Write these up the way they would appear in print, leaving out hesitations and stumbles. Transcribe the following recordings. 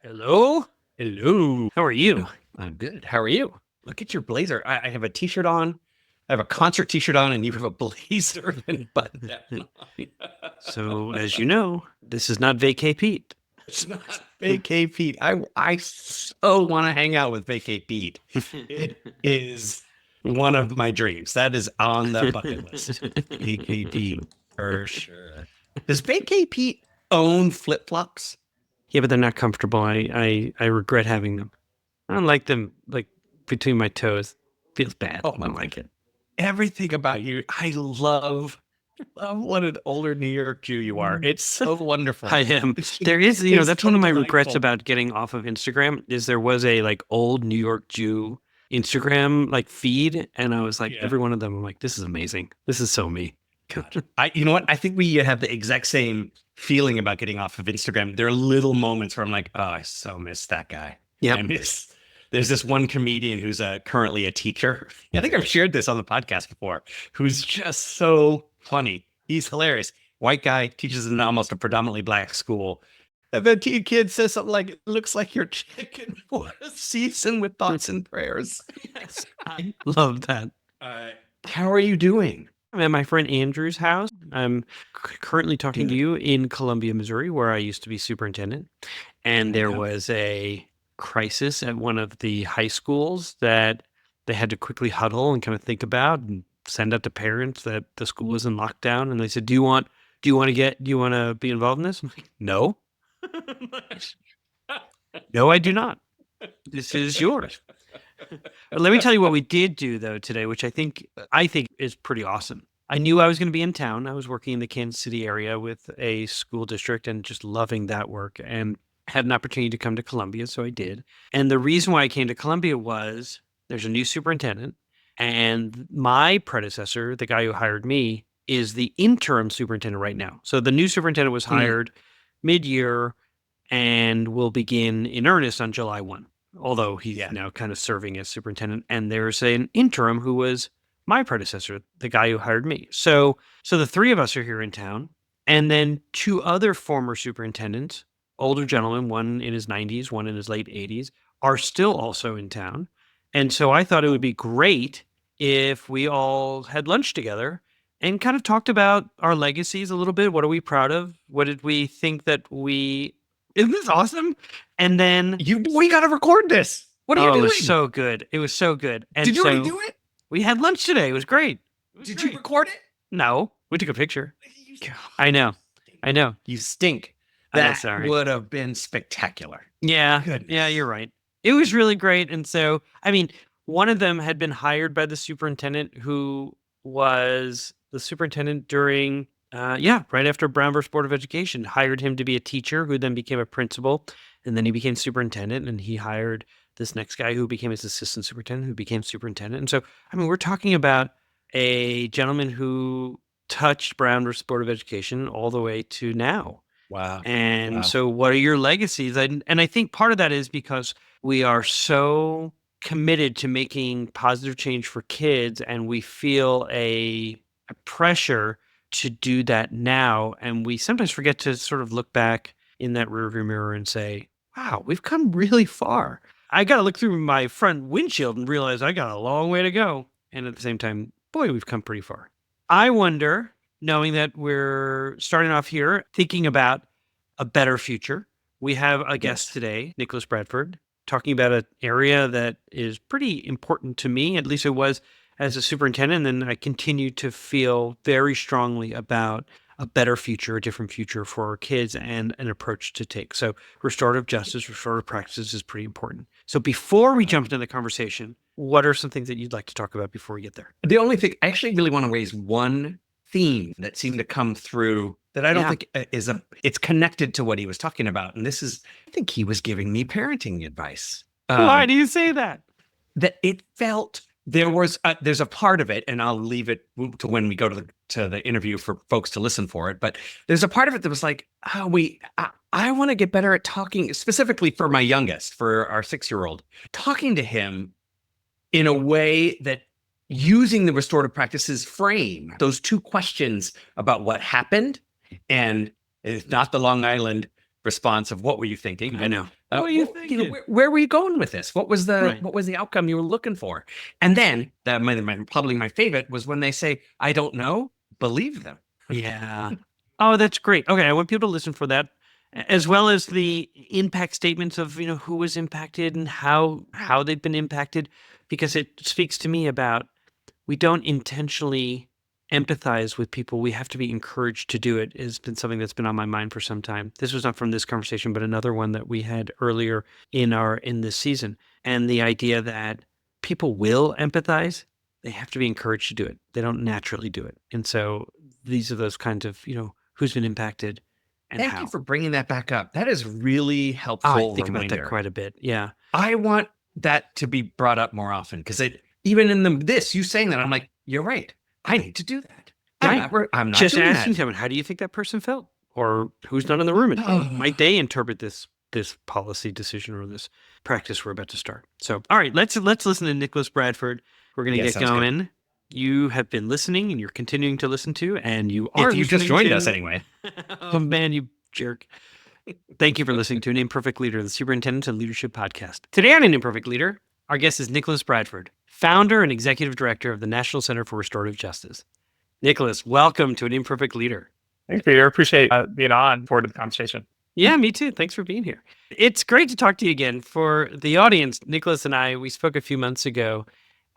Hello? Hello. How are you? I'm good. How are you? Look at your blazer. I have a t-shirt on. I have a concert t-shirt on, and you have a blazer and button down on. So, as you know, this is not Vacay Pete. It's not Vacay Pete. I so want to hang out with Vacay Pete. It is one of my dreams. That is on the bucket list. Vacay Pete, for sure. Does Vacay Pete own flip-flops? Yeah, but they're not comfortable. I regret having them. I don't like them, like, between my toes. Feels bad. Oh, I don't like it. Everything about you. I love what an older New York Jew you are. It's so wonderful. I am. There is, that's one of my regrets about getting off of Instagram is there was a like old New York Jew Instagram like feed. And I was like, every one of them, I'm like, this is amazing. This is so me. God. You know what? I think we have the exact same feeling about getting off of Instagram. There are little moments where I'm like, oh, I so miss that guy. Yeah. There's this one comedian who's currently a teacher. I think I've shared this on the podcast before, who's just so funny. He's hilarious. White guy, teaches in almost a predominantly black school. And the teen kid says something like, it looks like your chicken for a season with thoughts and prayers. Yes, I love that. How are you doing? I'm at my friend Andrew's house. I'm currently talking to you in Columbia, Missouri, where I used to be superintendent. And there was a crisis at one of the high schools that they had to quickly huddle and kind of think about and send out to parents that the school was in lockdown. And they said, do you want to be involved in this? I'm like, no. No, I do not. This is yours. Let me tell you what we did do though today, which I think is pretty awesome. I knew I was going to be in town. I was working in the Kansas City area with a school district and just loving that work and had an opportunity to come to Columbia. So I did. And the reason why I came to Columbia was there's a new superintendent and my predecessor, the guy who hired me, is the interim superintendent right now. So the new superintendent was hired mid-year and will begin in earnest on July 1. Although he's now kind of serving as superintendent. And there's an interim who was my predecessor, the guy who hired me. So the three of us are here in town. And then two other former superintendents, older gentlemen, one in his 90s, one in his late 80s, are still also in town. And so I thought it would be great if we all had lunch together and kind of talked about our legacies a little bit. What are we proud of? What did we think that isn't this awesome? And then we got to record this. What are you doing? It was so good. It was so good. And did you already do it? We had lunch today. It was great. Did you record it? No, we took a picture. I know. You stink. That would have been spectacular. Yeah. Goodness. Yeah, you're right. It was really great. And so, I mean, one of them had been hired by the superintendent who was the superintendent during right after Brown versus Board of Education, hired him to be a teacher who then became a principal. And then he became superintendent and he hired this next guy who became his assistant superintendent, who became superintendent. And so, I mean, we're talking about a gentleman who touched Brown versus Board of Education all the way to now. Wow. And so what are your legacies? And I think part of that is because we are so committed to making positive change for kids and we feel a pressure to do that now. And we sometimes forget to sort of look back in that rearview mirror and say, wow, we've come really far. I got to look through my front windshield and realize I got a long way to go. And at the same time, boy, we've come pretty far. I wonder, knowing that we're starting off here, thinking about a better future. We have a guest today, Nicholas Bradford, talking about an area that is pretty important to me, at least it was as a superintendent. And I continue to feel very strongly about a better future, a different future for our kids and an approach to take. So restorative justice, restorative practices is pretty important. So before we jump into the conversation, what are some things that you'd like to talk about before we get there? The only thing, I actually really want to raise one theme that seemed to come through that I don't think it's connected to what he was talking about. And this is, I think he was giving me parenting advice. Why do you say that? That it felt there's a part of it, and I'll leave it to when we go to the interview for folks to listen for it. But there's a part of it that was like, I want to get better at talking, specifically for my youngest, for our 6-year-old, talking to him in a way that using the restorative practices frame those two questions about what happened, and it's not the Long Island response of what were you thinking? I know. What are you thinking? Where were you going with this? What was Right. the outcome you were looking for? And then probably my favorite was when they say, "I don't know," believe them. Yeah. Oh, that's great. Okay, I want people to listen for that, as well as the impact statements of who was impacted and how they've been impacted, because it speaks to me about we don't intentionally empathize with people. We have to be encouraged to do it. Has been something that's been on my mind for some time. This was not from this conversation, but another one that we had earlier in this season, and the idea that people will empathize. They have to be encouraged to do it. They don't naturally do it, and so these are those kinds of who's been impacted and Thank how. you for bringing that back up. That is really Oh, I helpful think about that reminder. quite a bit. Yeah. I want that to be brought up more often because even in this, you saying that, I'm like, you're right. I need to do that. I'm not Just doing asking that. someone, how do you think that person felt, or who's not in the room? And Oh. might they interpret this policy decision or this practice we're about to start? So, all right, let's listen to Nicholas Bradford. We're going to get sounds good. going. You have been listening, and you're continuing to listen to, and you are. If you just listening joined to- us anyway. Oh man, you jerk! Thank you for listening to An Imperfect Leader, the Superintendents and Leadership Podcast. Today on An Imperfect Leader, our guest is Nicholas Bradford, founder and executive director of the National Center for Restorative Justice. Nicholas, welcome to An Imperfect Leader. Thanks, Peter. Appreciate being on. Forward to the conversation. Yeah, me too. Thanks for being here. It's great to talk to you again. For the audience, Nicholas and I, we spoke a few months ago,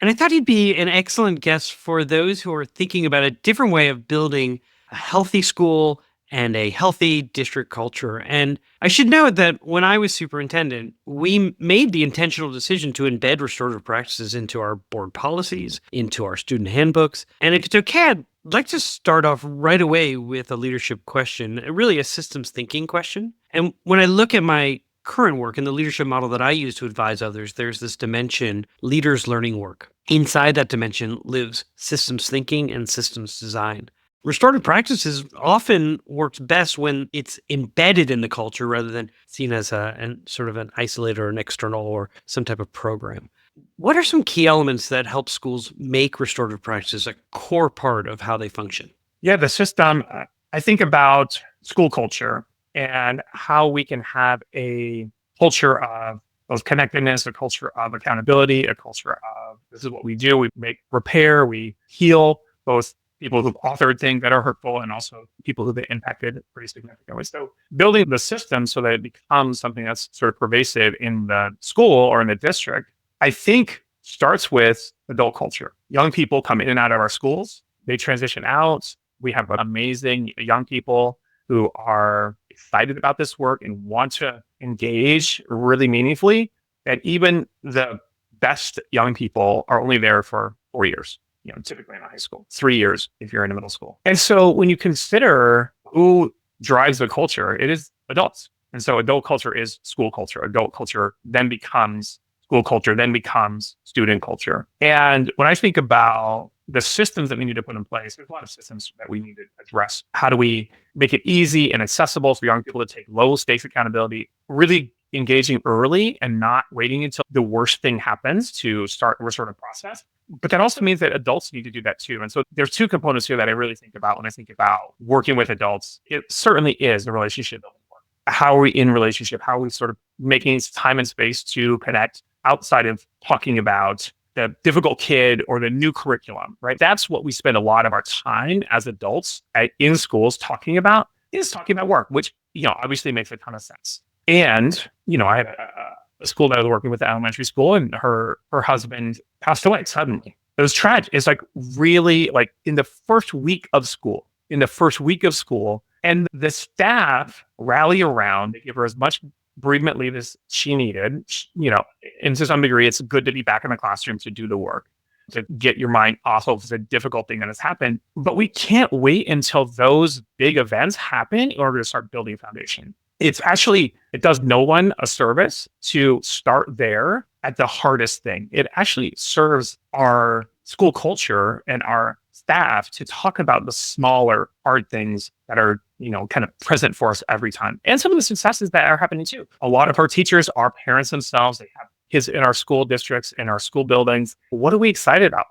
and I thought he'd be an excellent guest for those who are thinking about a different way of building a healthy school and a healthy district culture. And I should note that when I was superintendent, we made the intentional decision to embed restorative practices into our board policies, into our student handbooks. And if it's okay, I'd like to start off right away with a leadership question, really a systems thinking question. And when I look at my current work and the leadership model that I use to advise others, there's this dimension, leaders learning work. Inside that dimension lives systems thinking and systems design. Restorative practices often works best when it's embedded in the culture rather than seen as sort of an isolated or an external or some type of program. What are some key elements that help schools make restorative practices a core part of how they function? Yeah, the system, I think about school culture and how we can have a culture of both connectedness, a culture of accountability, a culture of this is what we do. We make repair, we heal both people who've authored things that are hurtful and also people who've been impacted pretty significantly. So building the system so that it becomes something that's sort of pervasive in the school or in the district, I think starts with adult culture. Young people come in and out of our schools. They transition out. We have amazing young people who are excited about this work and want to engage really meaningfully. And even the best young people are only there for 4 years, typically in a high school, 3 years if you're in a middle school. And so when you consider who drives the culture, it is adults. And so adult culture is school culture. Adult culture then becomes school culture, then becomes student culture. And when I think about the systems that we need to put in place, there's a lot of systems that we need to address. How do we make it easy and accessible for young people to take low stakes accountability, really engaging early and not waiting until the worst thing happens to start a restorative process? But that also means that adults need to do that too. And so there's two components here that I really think about when I think about working with adults. It certainly is a relationship building work. How are we in relationship? How are we sort of making time and space to connect outside of talking about the difficult kid or the new curriculum, right? That's what we spend a lot of our time as adults in schools talking about work, which, obviously makes a ton of sense. And, I had a school that I was working with, the elementary school, and her husband passed away suddenly. It was tragic. It's like really like in the first week of school, and the staff rally around. They give her as much bereavement leave as she needed, and to some degree, it's good to be back in the classroom to do the work, to get your mind off of the difficult thing that has happened. But we can't wait until those big events happen in order to start building a foundation. It does no one a service to start there at the hardest thing. It actually serves our school culture and our staff to talk about the smaller hard things that are, kind of present for us every time. And some of the successes that are happening too. A lot of our teachers are parents themselves. They have kids in our school districts, in our school buildings. What are we excited about?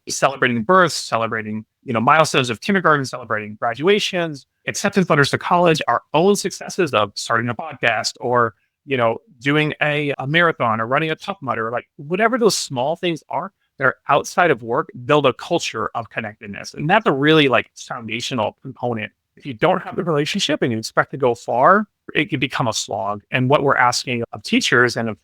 Celebrating births, celebrating, milestones of kindergarten, celebrating graduations, acceptance letters to college, our own successes of starting a podcast or doing a marathon or running a Tough Mudder, like whatever those small things are that are outside of work, build a culture of connectedness. And that's a really like foundational component. If you don't have the relationship and you expect to go far, it can become a slog. And what we're asking of teachers and of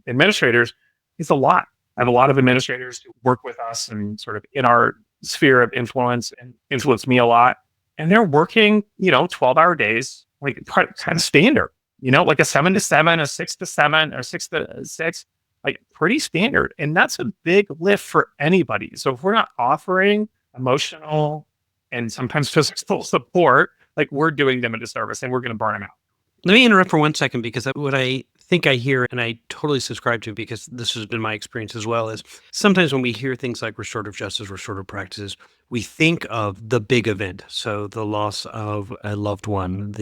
administrators is a lot. I have a lot of administrators who work with us and sort of in our sphere of influence and influence me a lot. And they're working, 12-hour days, like kind of standard, like a 7 to 7, a 6 to 7, or 6 to 6, like pretty standard. And that's a big lift for anybody. So if we're not offering emotional and sometimes physical support, like we're doing them a disservice and we're going to burn them out. Let me interrupt for 1 second, because what I think I hear, and I totally subscribe to, because this has been my experience as well, is sometimes when we hear things like restorative justice, restorative practices, we think of the big event. So the loss of a loved one,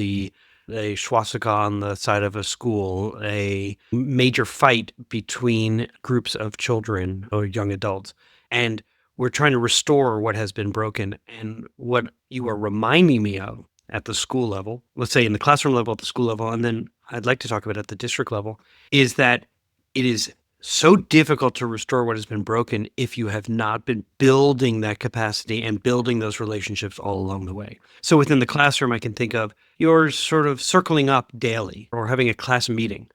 a swastika on the side of a school, a major fight between groups of children or young adults. And we're trying to restore what has been broken. And what you are reminding me of at the school level, let's say in the classroom level, at the school level, and then I'd like to talk about at the district level, is that it is so difficult to restore what has been broken if you have not been building that capacity and building those relationships all along the way. So within the classroom, I can think of you're sort of circling up daily or having a class meeting,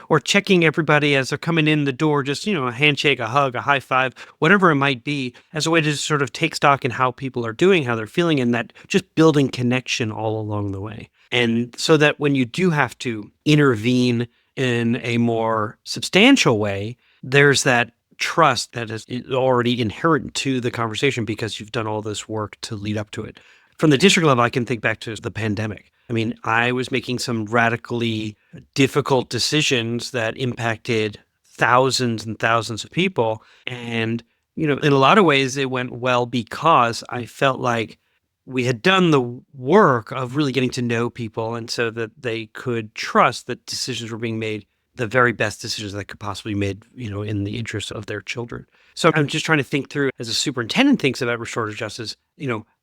or checking everybody as they're coming in the door, just, a handshake, a hug, a high five, whatever it might be, as a way to sort of take stock in how people are doing, how they're feeling, and that just building connection all along the way. And so that when you do have to intervene in a more substantial way, there's that trust that is already inherent to the conversation because you've done all this work to lead up to it. From the district level, I can think back to the pandemic. I mean, I was making some radically difficult decisions that impacted thousands and thousands of people. And, in a lot of ways, it went well because I felt like we had done the work of really getting to know people, and so that they could trust that decisions were being made, the very best decisions that could possibly be made, in the interest of their children. So I'm just trying to think through, as a superintendent thinks about restorative justice,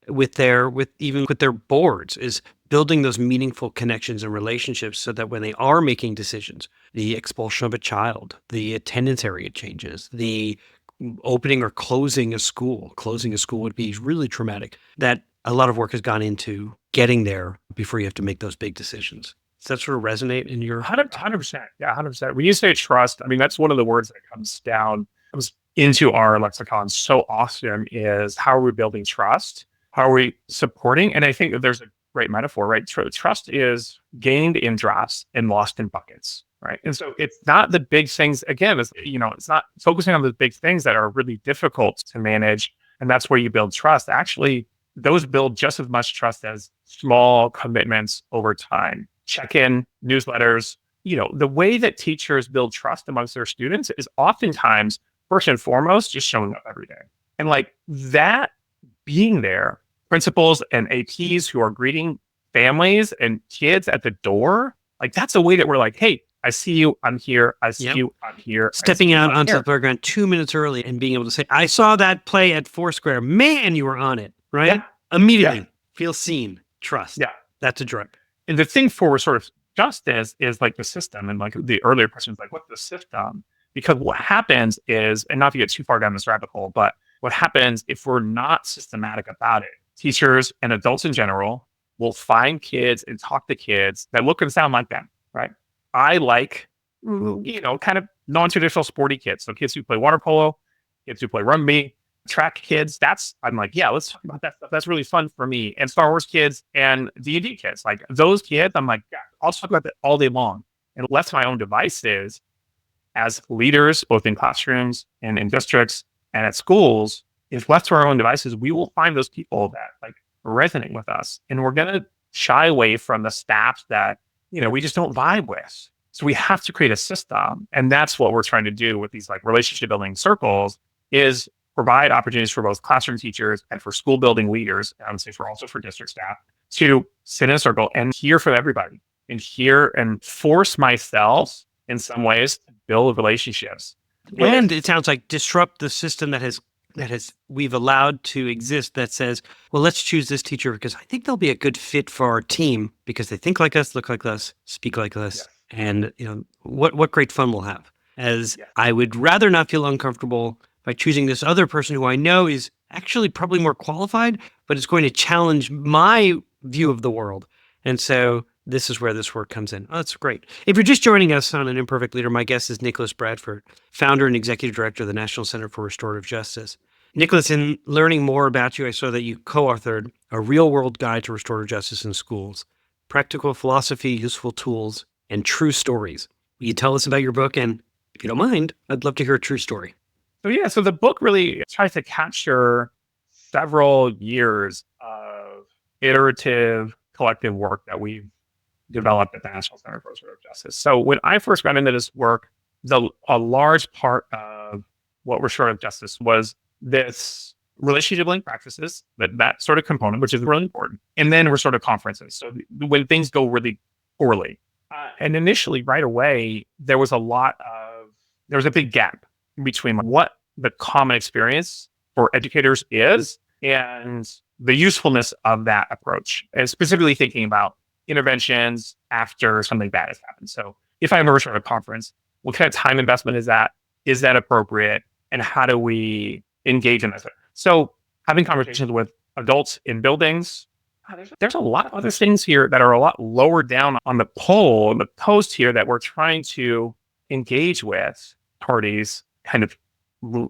with their boards, is building those meaningful connections and relationships so that when they are making decisions, the expulsion of a child, the attendance area changes, the opening or closing a school would be really traumatic, that a lot of work has gone into getting there before you have to make those big decisions. Does that sort of resonate in your 100%? Yeah, 100%. When you say trust, I mean, that's one of the words that comes into our lexicon so often, is how are we building trust? How are we supporting? And I think that there's a great metaphor, right? Trust is gained in drops and lost in buckets, right? And so it's not the big things, again, it's not focusing on the big things that are really difficult to manage. And that's where you build trust. Actually, those build just as much trust as small commitments over time. Check-in, newsletters. The way that teachers build trust amongst their students is oftentimes, first and foremost, just showing up every day. And like that being there, principals and APs who are greeting families and kids at the door, like that's a way that we're like, hey, I see you, I'm here. I see you, I'm here. Stepping out onto the playground 2 minutes early and being able to say, I saw that play at Foursquare. Man, you were on it, right? Yeah. Immediately feel seen, trust. Yeah. That's a drug. And the thing for sort of justice is like the system. And like the earlier question is like, what's the system? Because what happens is, and not to get too far down this rabbit hole, but what happens if we're not systematic about it, teachers and adults in general will find kids and talk to kids that look and sound like them, right? I like, kind of non-traditional sporty kids. So kids who play water polo, kids who play rugby, track kids. I'm like, yeah, let's talk about that stuff. That's really fun for me. And Star Wars kids and D&D kids, like those kids, I'm like, yeah, I'll talk about that all day long. And left to my own devices, as leaders, both in classrooms and in districts and at schools, if left to our own devices, we will find those people that like resonate with us. And we're going to shy away from the staff that, we just don't vibe with. So we have to create a system. And that's what we're trying to do with these like relationship building circles, is provide opportunities for both classroom teachers and for school building leaders, and I would say also for district staff, to sit in a circle and hear from everybody and hear and force myself in some ways to build relationships. And it sounds like disrupt the system that we've allowed to exist, that says, well, let's choose this teacher because I think they'll be a good fit for our team because they think like us, look like us, speak like us, And what great fun we'll have, as Yeah. I would rather not feel uncomfortable by choosing this other person who I know is actually probably more qualified, but it's going to challenge my view of the world. And so this is where this work comes in. Oh, that's great. If you're just joining us on An Imperfect Leader, my guest is Nicholas Bradford, founder and executive director of the National Center for Restorative Justice. Nicholas, in learning more about you, I saw that you co-authored a real-world guide to restorative justice in schools, practical philosophy, useful tools, and true stories. Will you tell us about your book? And if you don't mind, I'd love to hear a true story. So the book really tries to capture several years of iterative collective work that we've developed at the National Center for Restorative Justice. So when I first got into this work, a large part of what restorative justice was this relationship link practices, that sort of component, which is really important, and then restorative conferences. So when things go really poorly, and initially right away, there was a big gap between what the common experience for educators is and the usefulness of that approach, and specifically thinking about interventions after something bad has happened. So if I have a restorative conference, what kind of time investment is that? Is that appropriate? And how do we engage in this? So having conversations with adults in buildings, there's a lot of other things here that are a lot lower down on the pole, the post here, that we're trying to engage with parties, kind of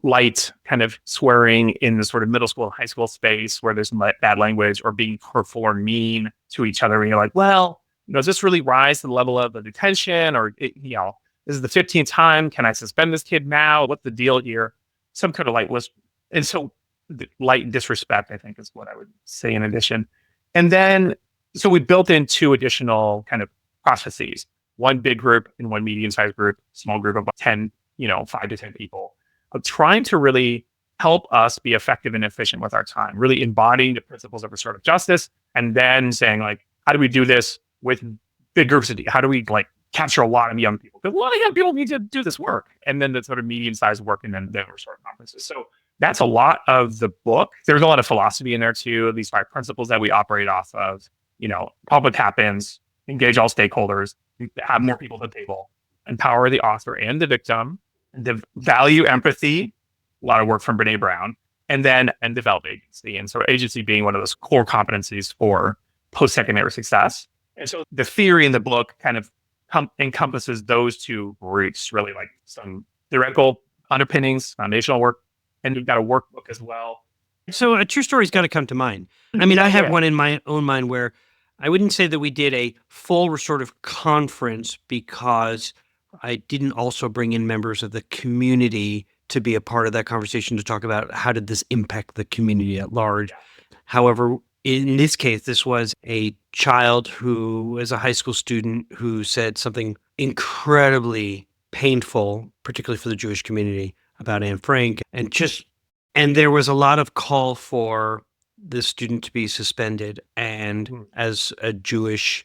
light kind of swearing in the sort of middle school and high school space where there's bad language, or being hurtful or mean to each other. And you're like, well, does this really rise to the level of the detention? Or, this is the 15th time. Can I suspend this kid now? What's the deal here? Some kind of light list. And so light disrespect, I think, is what I would say in addition. And then, so we built in 2 additional kind of processes, one big group and one medium-sized group, small group of 10, 5 to 10 people, of trying to really help us be effective and efficient with our time, really embodying the principles of restorative justice, and then saying, like, how do we do this with big groups? How do we capture a lot of young people? Because a lot of young people need to do this work. And then the sort of medium-sized work, and then the restorative conferences. So that's a lot of the book. There's a lot of philosophy in there too, these 5 principles that we operate off of. Public happens, engage all stakeholders, have more people at the table, empower the author and the victim, and value empathy, a lot of work from Brene Brown, and develop agency. And so agency being one of those core competencies for post-secondary success. And so the theory in the book kind of encompasses those 2 roots, really, like some theoretical underpinnings, foundational work, and we've got a workbook as well. So a true story's got to come to mind. I mean, I have one in my own mind where I wouldn't say that we did a full restorative conference because I didn't also bring in members of the community to be a part of that conversation to talk about how did this impact the community at large. However, in this case, this was a child who was a high school student who said something incredibly painful, particularly for the Jewish community, about Anne Frank, and there was a lot of call for this student to be suspended. And as a Jewish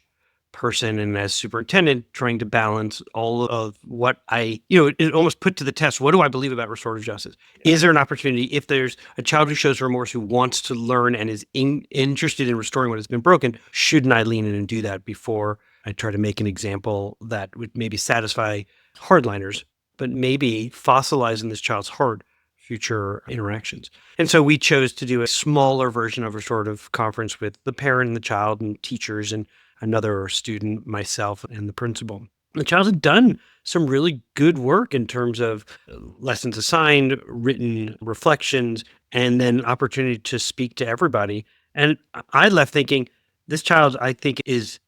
person and as superintendent, trying to balance all of what it almost put to the test. What do I believe about restorative justice? Is there an opportunity, if there's a child who shows remorse, who wants to learn and is interested in restoring what has been broken, shouldn't I lean in and do that before I try to make an example that would maybe satisfy hardliners, but maybe fossilize in this child's heart future interactions? And so we chose to do a smaller version of restorative conference with the parent and the child and teachers and another student, myself, and the principal. The child had done some really good work in terms of lessons assigned, written reflections, and then opportunity to speak to everybody. And I left thinking, this child, I think, is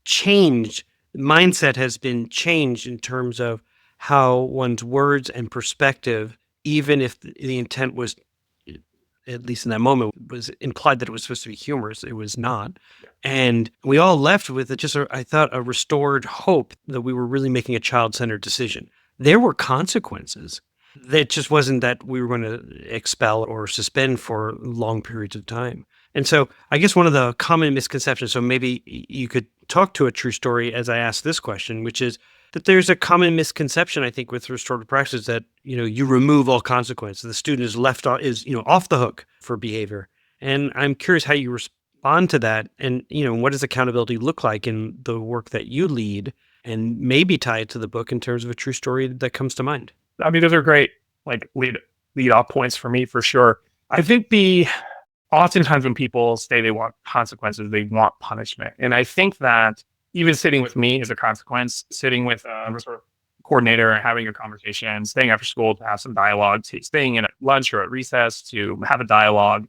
changed. Mindset has been changed in terms of how one's words and perspective, even if the intent was, at least in that moment, was implied that it was supposed to be humorous, it was not. And we all left with I thought, a restored hope that we were really making a child-centered decision. There were consequences. That just wasn't that we were going to expel or suspend for long periods of time. And so I guess one of the common misconceptions, so maybe you could talk to a true story as I ask this question, which is that there's a common misconception, I think, with restorative practice that, you remove all consequences. The student is off the hook for behavior. And I'm curious how you respond to that. And, what does accountability look like in the work that you lead? and maybe tie it to the book in terms of a true story that comes to mind. I mean, those are great, like lead off points for me, for sure. I think oftentimes when people say they want consequences, they want punishment. And I think that even sitting with me is a consequence, sitting with a sort of coordinator and having a conversation, staying after school to have some dialogue, staying in at lunch or at recess to have a dialogue.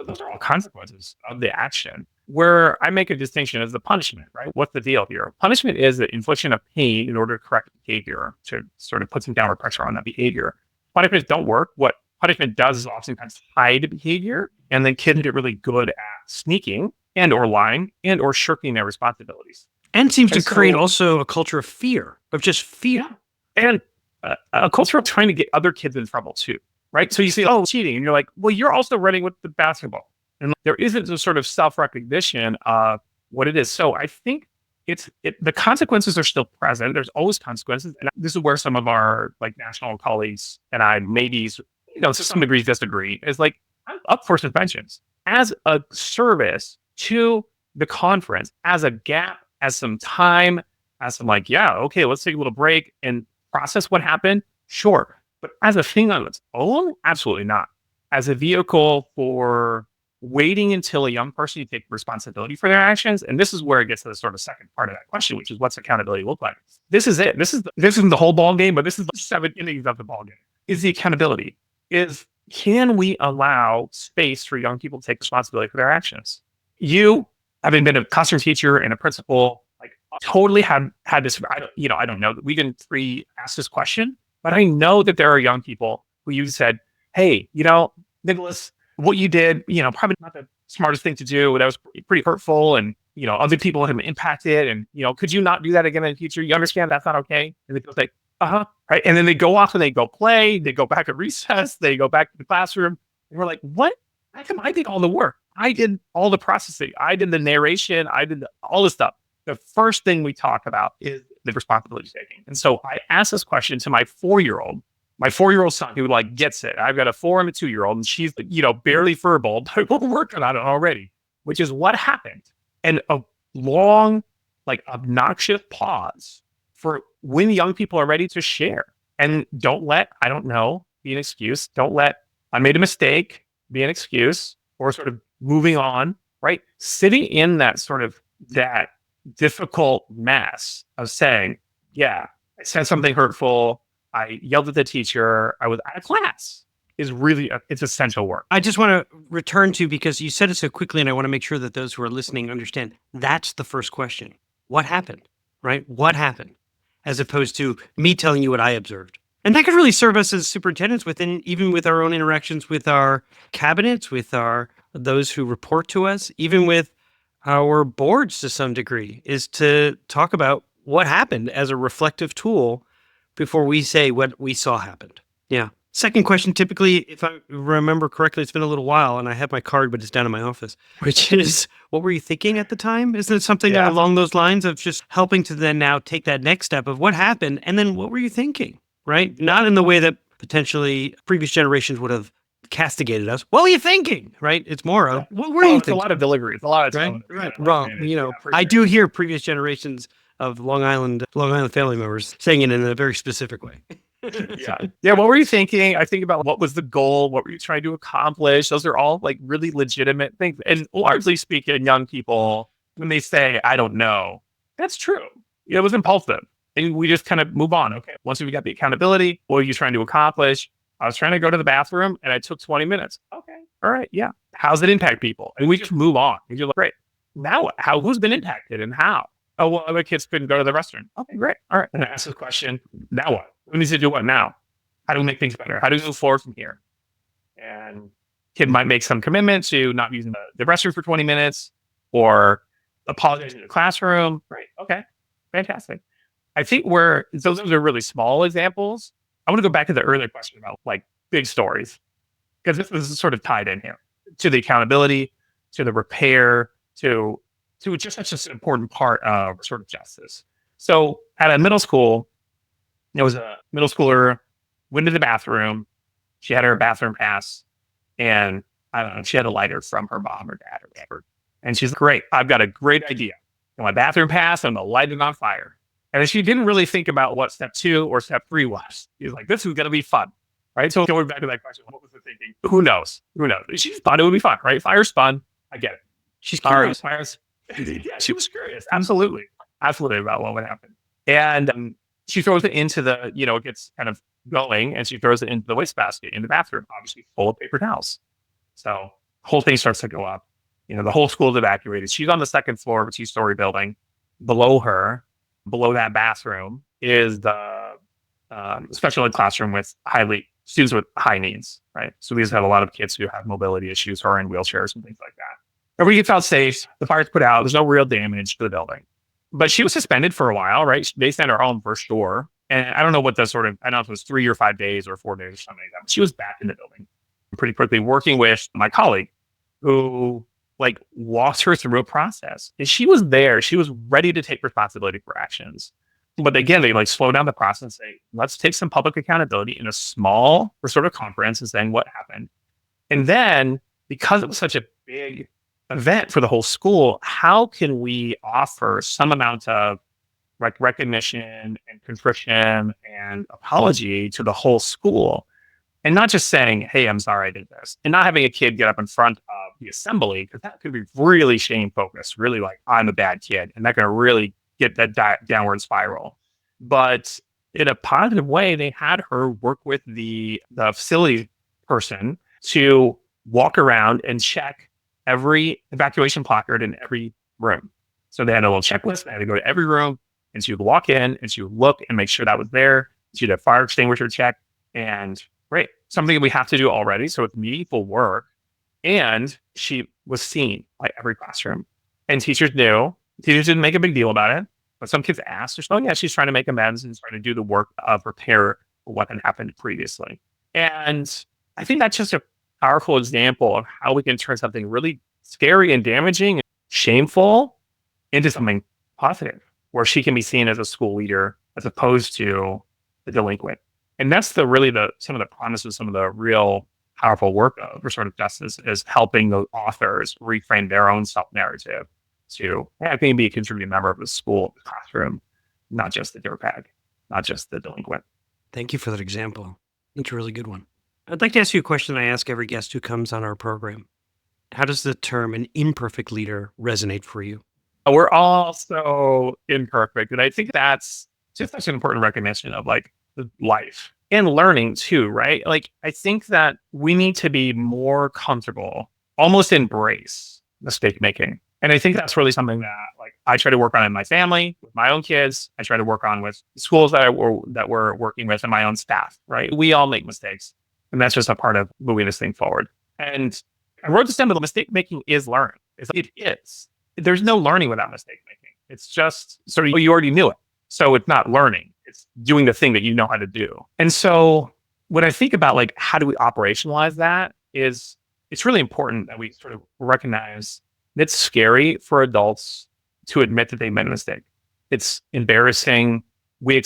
Those are all consequences of the action. Where I make a distinction is the punishment, right? What's the deal here? Punishment is the infliction of pain in order to correct behavior, to sort of put some downward pressure on that behavior. Punishments don't work. What punishment does is oftentimes hide behavior, and then kids get really good at sneaking and or lying and or shirking their responsibilities. And seems to create also a culture of fear, of just fear. Yeah. And a culture of trying to get other kids in trouble too, right? So you see, cheating, and you're like, well, you're also running with the basketball. And there isn't a sort of self-recognition of what it is. So I think the consequences are still present. There's always consequences. And this is where some of our like national colleagues and I maybe, to some degree disagree, is like, I'm up for suspensions as a service to the conference, as a gap, as some time, as some like, okay, let's take a little break and process what happened. Sure. But as a thing on its own, absolutely not. As a vehicle for waiting until a young person to take responsibility for their actions. And this is where it gets to the sort of second part of that question, which is what's accountability look like? This is it. This isn't the whole ball game, but this is the 7 innings of the ball game. Is the accountability. Can we allow space for young people to take responsibility for their actions? You, having been a classroom teacher and a principal, like totally had this, I don't know that we didn't ask this question, but I know that there are young people who you said, hey, Nicholas, what you did, probably not the smartest thing to do. That was pretty hurtful. And, other people have been impacted. And, could you not do that again in the future? You understand that's not okay? And they go like, right. And then they go off and they go play, they go back at recess, they go back to the classroom. And we're like, what? How come I did all the work? I did all the processing. I did the narration. I did all this stuff. The first thing we talk about is the responsibility taking. And so I asked this question to my 4-year-old son who like gets it. I've got a 4 and a 2-year-old and she's, barely verbal, but we're working on it already, which is what happened. And a long, like obnoxious pause for when young people are ready to share. And don't let, I don't know, be an excuse. Don't let, I made a mistake, be an excuse, or sort of moving on, right? Sitting in that sort of that difficult mess of saying, I said something hurtful, I yelled at the teacher, I was out of class, is really, it's essential work. I just want to return to, because you said it so quickly, and I want to make sure that those who are listening understand, that's the first question. What happened, right? What happened? As opposed to me telling you what I observed. And that could really serve us as superintendents even with our own interactions with our cabinets, with those who report to us, even with our boards to some degree, is to talk about what happened as a reflective tool before we say what we saw happened. Yeah. Second question, typically, if I remember correctly, it's been a little while and I have my card, but it's down in my office, which is, what were you thinking at the time? Isn't it something along those lines of just helping to then now take that next step of what happened and then what were you thinking, right? Not in the way that potentially previous generations would have castigated us. What were you thinking, right? It's more of, what were you thinking? A lot of delivery. It's a lot of time. Right. Wrong. I do hear previous generations of Long Island family members saying it in a very specific way. Yeah. What were you thinking? I think about what was the goal? What were you trying to accomplish? Those are all like really legitimate things. And largely speaking, young people, when they say, I don't know, that's true. It was impulsive. And we just kind of move on. Okay. Once we got the accountability, what are you trying to accomplish? I was trying to go to the bathroom and I took 20 minutes. Okay. All right. Yeah. How's it impact people? And we just move on. And you're like, great. Now what? Who's been impacted and how? Oh, well, other kids couldn't go to the restaurant. Okay, great. All right. And I ask this question. Now what? We need to do what now? How do we make things better? How do we move forward from here? And kid might make some commitment to not using the restroom for 20 minutes or apologizing to the classroom. Right. Okay. Fantastic. I think those are really small examples. I want to go back to the earlier question about like big stories, because this is sort of tied in here to the accountability, to the repair, to just such an important part of sort of justice. So at a middle school, there was a middle schooler went to the bathroom. She had her bathroom pass, and I don't know, she had a lighter from her mom or dad or whatever. And she's like, great, I've got a great idea. In my bathroom pass, I'm going to light it on fire. And then she didn't really think about what step 2 or step 3 was. She's like, this is going to be fun, right? So going back to that question, what was the thinking? Who knows? Who knows? She just thought it would be fun, right? Fire's fun. I get it. She's curious. Fire's, yeah, she was curious. Absolutely. Absolutely about what would happen. And she throws it into the, it gets kind of going, and she throws it into the wastebasket in the bathroom, obviously full of paper towels. So whole thing starts to go up. The whole school is evacuated. She's on the second floor of a 2-story building. Below her, below that bathroom, is the special ed classroom with students with high needs, right? So we just have a lot of kids who have mobility issues or are in wheelchairs and things like that. Everybody gets out safe. The fire's put out. There's no real damage to the building. But she was suspended for a while, right? They sent her home for sure. And I don't know what I don't know if it was 3 or 5 days or 4 days or something like that. But she was back in the building pretty quickly, working with my colleague who walked her through a process. And she was there. She was ready to take responsibility for actions. But again, they slow down the process and say, let's take some public accountability in a small sort of conference and saying what happened. And then, because it was such a big event for the whole school, how can we offer some amount of recognition and contrition and apology to the whole school? And not just saying, hey, I'm sorry I did this. And not having a kid get up in front of the assembly, because that could be really shame focused, really I'm a bad kid. And that can really get that downward spiral. But in a positive way, they had her work with the facility person to walk around and check every evacuation placard in every room. So they had a little checklist. They had to go to every room, and she would walk in and she would look and make sure that was there. She'd have fire extinguisher check, and great. Something that we have to do already. So it's meaningful work. And she was seen by every classroom. And teachers knew. Teachers didn't make a big deal about it. But some kids asked, oh, yeah, she's trying to make amends and trying to do the work of repair for what had happened previously. And I think that's just a powerful example of how we can turn something really scary and damaging and shameful into something positive, where she can be seen as a school leader as opposed to the delinquent. And that's some of the promises, some of the real powerful work of restorative justice is helping the authors reframe their own self-narrative to, hey, I can be a contributing member of the school, the classroom, not just the dirtbag, not just the delinquent. Thank you for that example. It's a really good one. I'd like to ask you a question I ask every guest who comes on our program. How does the term an imperfect leader resonate for you? We're all so imperfect. And I think that's just such an important recognition of life and learning too, right? I think that we need to be more comfortable, almost embrace mistake making. And I think that's really something that I try to work on in my family, with my own kids. I try to work on with schools that we're working with and my own staff, right? We all make mistakes. And that's just a part of moving this thing forward. And I wrote this down, but mistake making is learned. It is. There's no learning without mistake making. It's just you already knew it. So it's not learning. It's doing the thing that you know how to do. And so when I think about how do we operationalize that, is it's really important that we sort of recognize that it's scary for adults to admit that they made a mistake. It's embarrassing. We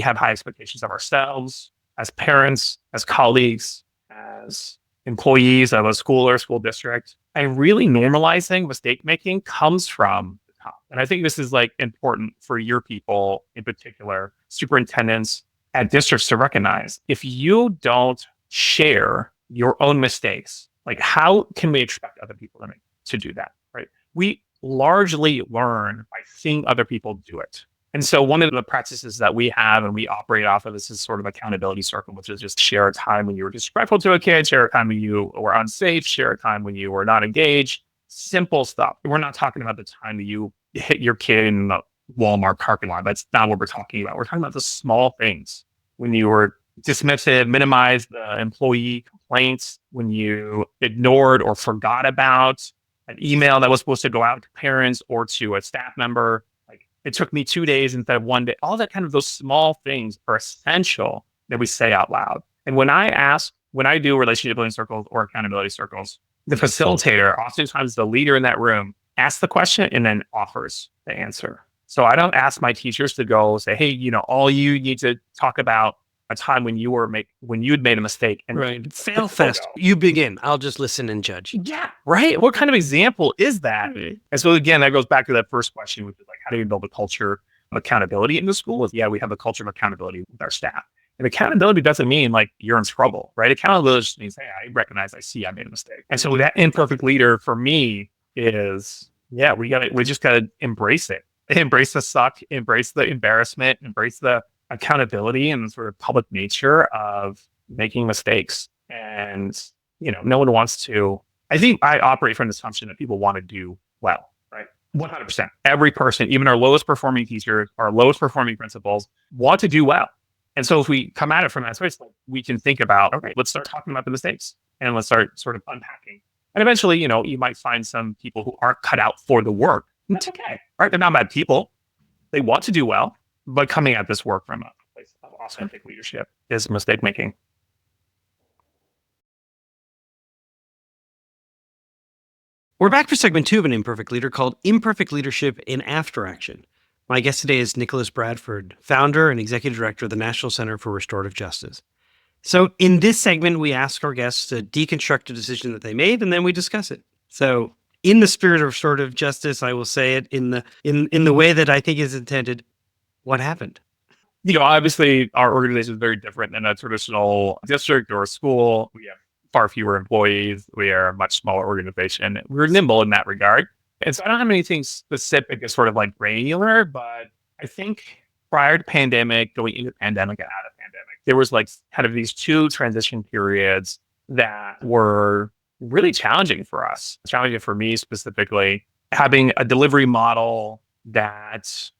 have high expectations of ourselves as parents, as colleagues, as employees of a school or school district. And really normalizing mistake making comes from the top. And I think this is important for your people, in particular, superintendents at districts, to recognize if you don't share your own mistakes, how can we expect other people to do that, right? We largely learn by seeing other people do it. And so one of the practices that we have and we operate off of is this sort of accountability circle, which is just share a time when you were disrespectful to a kid, share a time when you were unsafe, share a time when you were not engaged, simple stuff. We're not talking about the time that you hit your kid in the Walmart parking lot. That's not what we're talking about. We're talking about the small things. When you were dismissive, minimized the employee complaints, when you ignored or forgot about an email that was supposed to go out to parents or to a staff member. It took me 2 days instead of 1 day. All that those small things are essential that we say out loud. And when I do relationship building circles or accountability circles, the facilitator, oftentimes the leader in that room, asks the question and then offers the answer. So I don't ask my teachers to go say, hey, all you need to talk about a time when you'd made a mistake. And right. Fail fast. You begin. I'll just listen and judge. Yeah. Right. What kind of example is that? And so again, that goes back to that first question, which is how do you build a culture accountability in the school is, we have a culture of accountability with our staff. And accountability doesn't mean like you're in trouble, right? Accountability just means, hey, I recognize, I see I made a mistake. And so that imperfect leader for me is, we just gotta embrace it. Embrace the suck, embrace the embarrassment, embrace the accountability and the sort of public nature of making mistakes. And, no one wants to, I think I operate from the assumption that people want to do well, right? 100%. Every person, even our lowest performing teachers, our lowest performing principals want to do well. And so if we come at it from that space, we can think about, okay, let's start talking about the mistakes and let's start sort of unpacking. And eventually, you might find some people who aren't cut out for the work. And that's okay, right? They're not bad people. They want to do well, but coming at this work from a place of authentic leadership is mistake making. We're back for segment 2 of An Imperfect Leader called Imperfect Leadership in After Action. My guest today is Nicholas Bradford, founder and executive director of the National Center for Restorative Justice. So in this segment, we ask our guests to deconstruct a decision that they made, and then we discuss it. So in the spirit of restorative justice, I will say it in the way that I think is intended. What happened? Obviously, our organization is very different than a traditional district or a school. We have far fewer employees. We are a much smaller organization. We're nimble in that regard. And so I don't have anything specific as sort of like granular, but I think prior to pandemic, going into pandemic and out of pandemic, there was like kind of these 2 transition periods that were really challenging for us. Challenging for me specifically, having a delivery model that,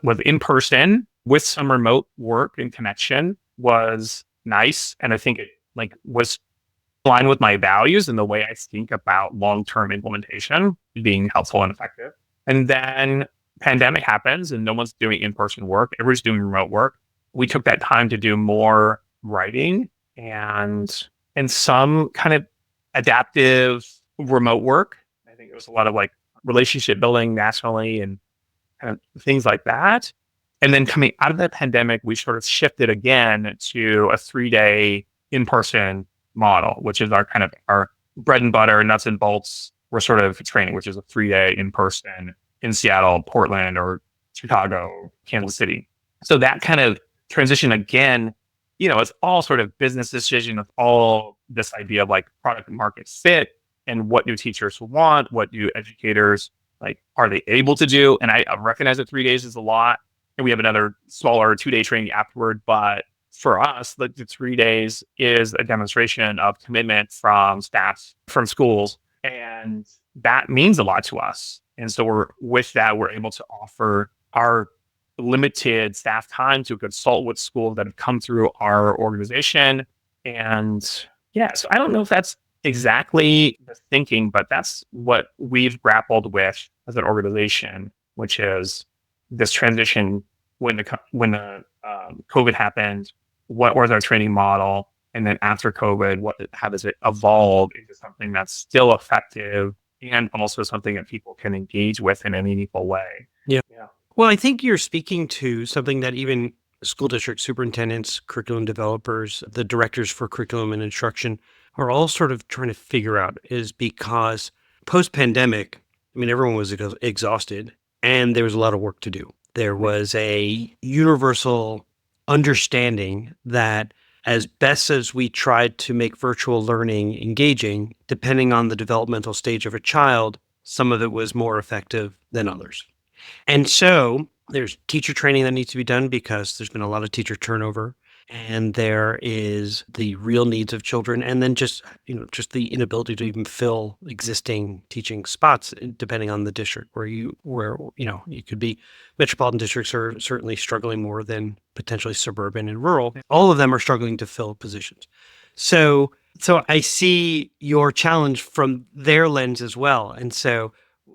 was in person with some remote work and connection was nice. And I think it was line with my values and the way I think about long-term implementation being helpful and effective. And then pandemic happens and no one's doing in-person work. Everybody's doing remote work. We took that time to do more writing and some kind of adaptive remote work. I think it was a lot of like relationship building nationally and kind of things like that. And then coming out of the pandemic, we sort of shifted again to a 3-day in-person model, which is our bread and butter, nuts and bolts. We're sort of training, which is a 3-day in person in Seattle, Portland, or Chicago, Kansas City. So that kind of transition again, it's all sort of business decision of all this idea of like product market fit and what do teachers want, what do educators are they able to do? And I recognize that 3 days is a lot, and we have another smaller 2-day training afterward, but for us, the 3 days is a demonstration of commitment from staff, from schools, and that means a lot to us. And so we're able to offer our limited staff time to consult with schools that have come through our organization. And so I don't know if that's exactly the thinking, but that's what we've grappled with as an organization, which is this transition when the COVID happened. What was our training model? And then after COVID, how does it evolve into something that's still effective and also something that people can engage with in a meaningful way? Yeah. Well, I think you're speaking to something that even school district superintendents, curriculum developers, the directors for curriculum and instruction are all sort of trying to figure out, is because post-pandemic, everyone was exhausted and there was a lot of work to do. There was a universal understanding that as best as we tried to make virtual learning engaging, depending on the developmental stage of a child, some of it was more effective than others. And so there's teacher training that needs to be done because there's been a lot of teacher turnover, and there is the real needs of children, and then just the inability to even fill existing teaching spots depending on the district where you could be. Metropolitan districts are certainly struggling more than potentially suburban and rural. All of them are struggling to fill positions. So I see your challenge from their lens as well. And so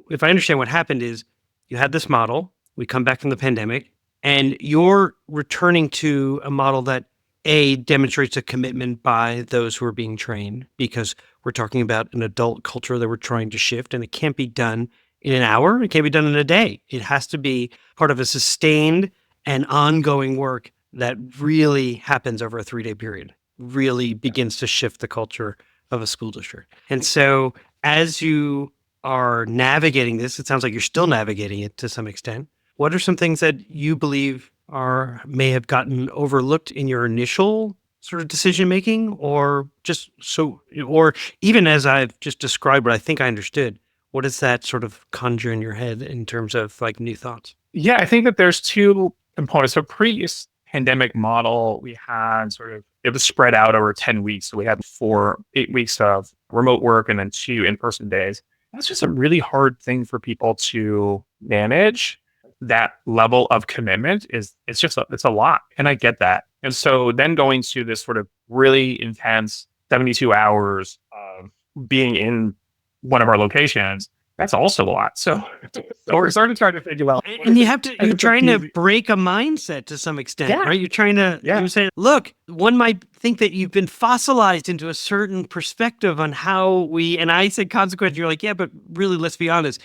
if I understand what happened is you had this model, we come back from the pandemic, and you're returning to a model that demonstrates a commitment by those who are being trained, because we're talking about an adult culture that we're trying to shift, and it can't be done in an hour. It can't be done in a day. It has to be part of a sustained and ongoing work that really happens over a 3-day period, really begins to shift the culture of a school district. And so as you are navigating this, it sounds like you're still navigating it to some extent. What are some things that you believe may have gotten overlooked in your initial sort of decision making, or even as I've just described what I think I understood, what does that sort of conjure in your head in terms of like new thoughts? Yeah, I think that there's two components. So pre-pandemic model, we had it was spread out over 10 weeks. So we had 8 weeks of remote work and then 2 in-person days. That's just a really hard thing for people to manage. That level of commitment it's a lot. And I get that. And so then going to this sort of really intense 72 hours of being in one of our locations, that's also a lot. So we're sort of trying to figure out. And you're trying to break a mindset to some extent, right? You're trying to, you say, look, one might think that you've been fossilized into a certain perspective on how and I said consequence, you're like, yeah, but really, let's be honest,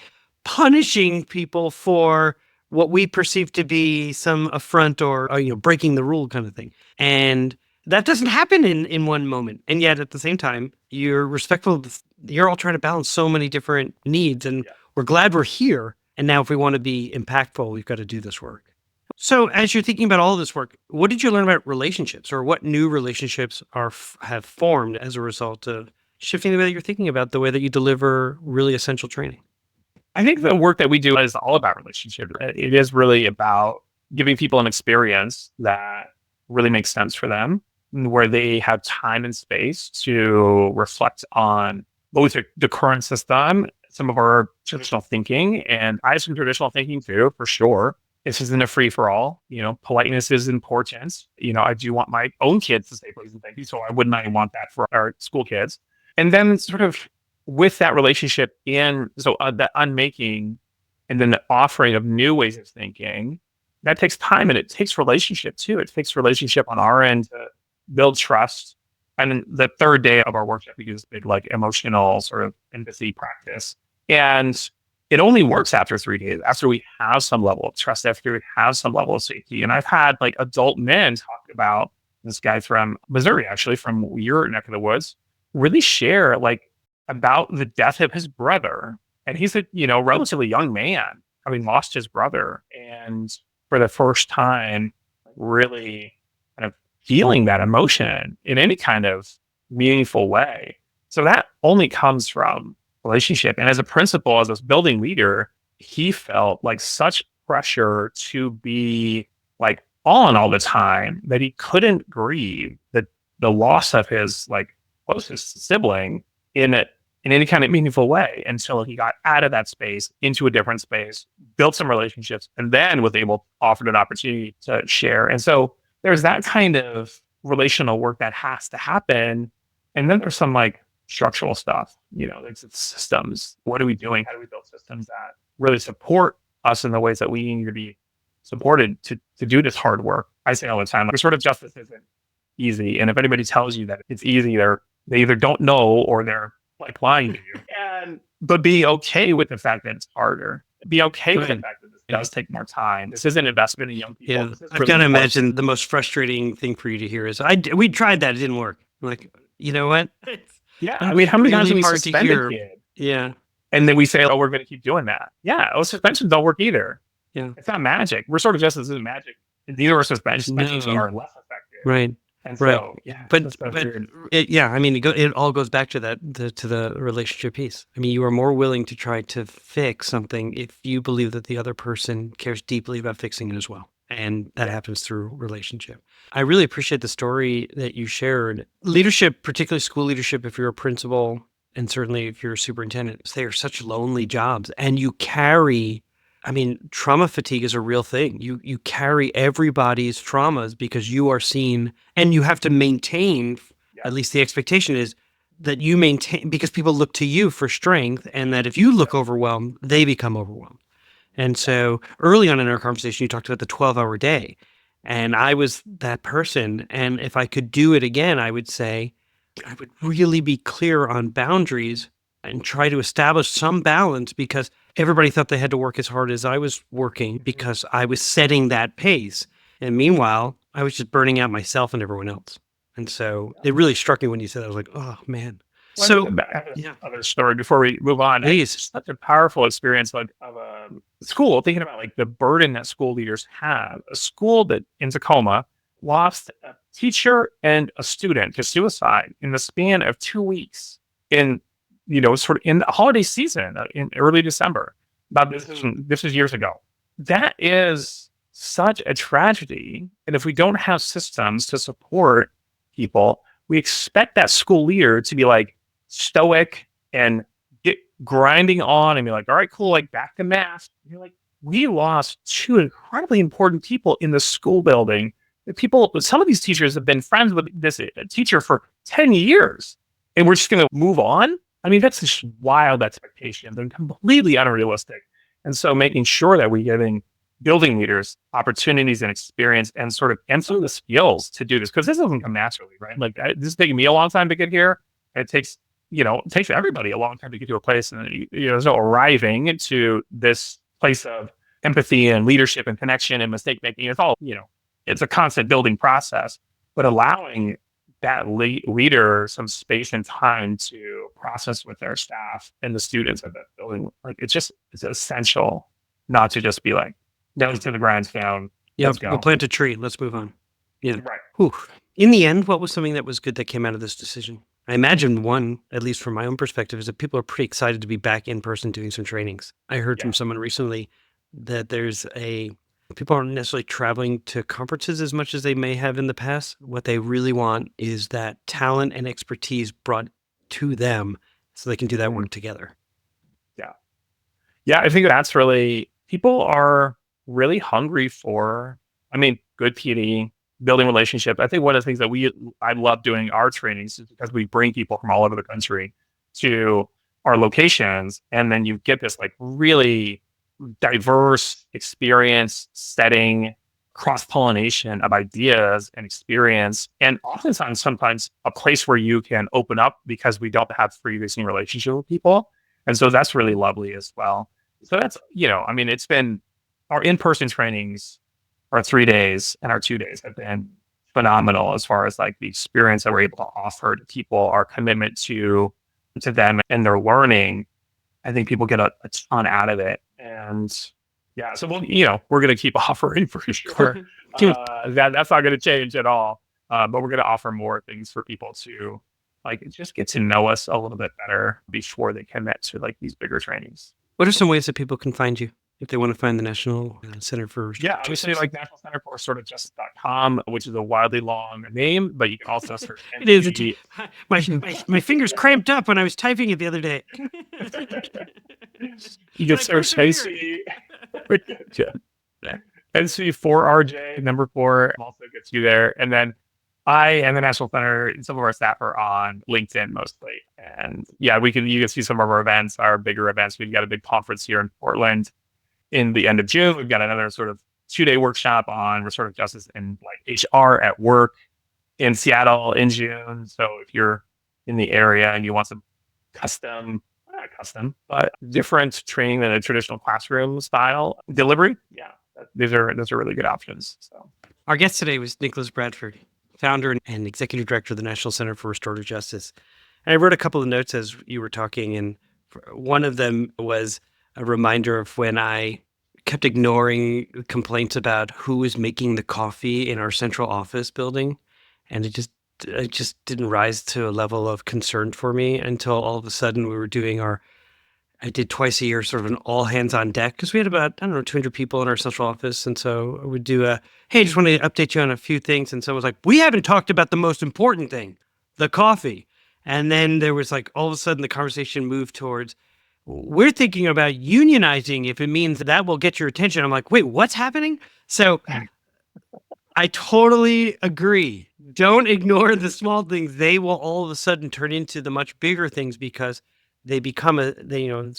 punishing people for what we perceive to be some affront or breaking the rule kind of thing. And that doesn't happen in one moment. And yet at the same time, you're respectful. You're all trying to balance so many different needs, and we're glad we're here. And now if we want to be impactful, we've got to do this work. So as you're thinking about all this work, what did you learn about relationships, or what new relationships have formed as a result of shifting the way that you're thinking about the way that you deliver really essential training? I think the work that we do is all about relationships. It is really about giving people an experience that really makes sense for them, where they have time and space to reflect on both the current system, some of our traditional thinking, and I have some traditional thinking too, for sure. This isn't a free for all. Politeness is important. I do want my own kids to say please and thank you, so I wouldn't want that for our school kids. And then sort of with that relationship that unmaking and then the offering of new ways of thinking, that takes time, and it takes relationship too. It takes relationship on our end to build trust. And then the third day of our workshop, we use big like emotional sort of empathy practice. And it only works after 3 days, after we have some level of trust, after we have some level of safety. And I've had like adult men talk about this guy from Missouri, actually from your neck of the woods, really share like about the death of his brother. And he's a, relatively young man having lost his brother. And for the first time, really kind of feeling that emotion in any kind of meaningful way. So that only comes from relationship. And as a principal, as a building leader, he felt like such pressure to be like on all the time that he couldn't grieve the loss of his like closest sibling in any kind of meaningful way until he got out of that space into a different space, built some relationships, and then was able to offer an opportunity to share. And so there's that kind of relational work that has to happen. And then there's some like structural stuff, there's systems. What are we doing? How do we build systems that really support us in the ways that we need to be supported to do this hard work? I say all the time, like, restorative justice isn't easy. And if anybody tells you that it's easy, they either don't know or they're like lying to you. But be okay with the fact that it's harder. Be okay with the fact that this does take more time. This isn't investment in young people. Yeah, I've got to imagine the most frustrating thing for you to hear is, we tried that, it didn't work. I'm like, you know what? Yeah, I mean, how many times have we suspended a kid? Yeah. And then we say, oh, we're going to keep doing that. Yeah, suspensions don't work either. Yeah. It's not magic. Restorative justice isn't magic. Neither are suspensions are less effective. Right. And right. So, yeah. But it all goes back to to the relationship piece. I mean, you are more willing to try to fix something if you believe that the other person cares deeply about fixing it as well. And that happens through relationship. I really appreciate the story that you shared. Leadership, particularly school leadership, if you're a principal, and certainly if you're a superintendent, they are such lonely jobs. And you carry, trauma fatigue is a real thing. You carry everybody's traumas because you are seen, and you have to maintain, at least the expectation is that you maintain, because people look to you for strength, and that if you look overwhelmed, they become overwhelmed. And so early on in our conversation, you talked about the 12-hour day, and I was that person. And if I could do it again, I would say I would really be clear on boundaries and try to establish some balance, because everybody thought they had to work as hard as I was working because I was setting that pace. And meanwhile, I was just burning out myself and everyone else. And so it really struck me when you said that. I was like, oh man, So, I have yeah, another story before we move on. please. It's such a powerful experience of a school, thinking about like the burden that school leaders have. A school that in Tacoma lost a teacher and a student to suicide in the span of 2 weeks in, sort of in the holiday season in early December. This is years ago. That is such a tragedy. And if we don't have systems to support people, we expect that school leader to be like stoic and get grinding on and be like, all right, cool, like back to math. You're like, we lost two incredibly important people in the school building. Some of these teachers have been friends with this teacher for 10 years, and we're just going to move on. I mean, that's just wild expectations and completely unrealistic. And so making sure that we're giving building leaders opportunities and experience and some of the skills to do this, because this doesn't come naturally, right? Like this is taking me a long time to get here. It takes everybody a long time to get to a place, and there's no arriving into this place of empathy and leadership and connection and mistake making. It's all, it's a constant building process, but allowing that leader some space and time to process with their staff and the students of that building, like it's essential not to just be like, nose to the grindstone. Yeah, Let's go. we'll plant a tree. Let's move on. Yeah. Right. Whew. In the end, what was something that was good that came out of this decision? I imagine one, at least from my own perspective, is that people are pretty excited to be back in person doing some trainings. I heard from someone recently that people aren't necessarily traveling to conferences as much as they may have in the past. What they really want is that talent and expertise brought to them so they can do that work together. Yeah, I think that's really, people are really hungry for, good PD, building relationships. I think one of the things that I love doing our trainings is because we bring people from all over the country to our locations, and then you get this like really diverse experience setting, cross-pollination of ideas and experience, and sometimes a place where you can open up because we don't have previous relationship with people. And so that's really lovely as well. So that's, it's been, our in-person trainings, our 3 days and our 2 days have been phenomenal as far as like the experience that we're able to offer to people, our commitment to them and their learning. I think people get a ton out of it. And yeah, so we're going to keep offering for sure. That's not going to change at all. But we're going to offer more things for people to like just get to know us a little bit better before they commit to like these bigger trainings. What are some ways that people can find you if they want to find the National Center for Restorative Justice? Obviously, like National Center for Restorative Justice.com, which is a wildly long name, but you can also search. It is. My fingers cramped up when I was typing it the other day. You can search NC4RJ, number 4 also gets you there. And then I and the National Center and some of our staff are on LinkedIn mostly. And yeah, you can see some of our events, our bigger events. We've got a big conference here in Portland in the end of June. We've got another sort of 2-day workshop on restorative justice and like HR at work in Seattle in June. So if you're in the area and you want some not custom, but different training than a traditional classroom style delivery, those are really good options. So our guest today was Nicholas Bradford, founder and executive director of the National Center for Restorative Justice. And I wrote a couple of notes as you were talking, and one of them was a reminder of when I kept ignoring complaints about who was making the coffee in our central office building. And it just didn't rise to a level of concern for me until all of a sudden we were doing I did twice a year, sort of an all hands on deck, because we had about, 200 people in our central office. And so I would do hey, just want to update you on a few things. And someone was like, we haven't talked about the most important thing, the coffee. And then there was like, all of a sudden the conversation moved towards, we're thinking about unionizing if it means that will get your attention. I'm like, wait, what's happening? So I totally agree. Don't ignore the small things. They will all of a sudden turn into the much bigger things because they become you